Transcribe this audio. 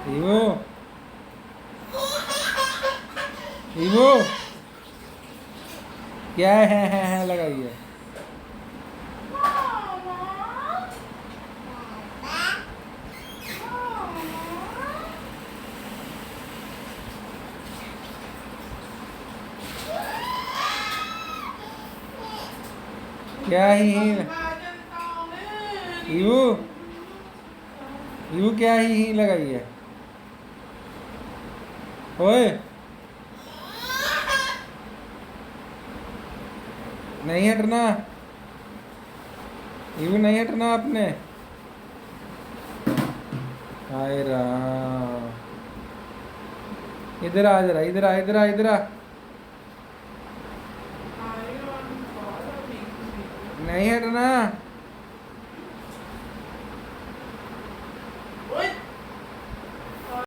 Evo evo क्या है लगाई है। क्या ही ईवो ईवो क्या ही लगाई है। ओए नहीं हटना, ईवो नहीं हटना आपने। हाय राम, इधर आ जरा, इधर आ इधर आ इधर आ। नहीं हटना।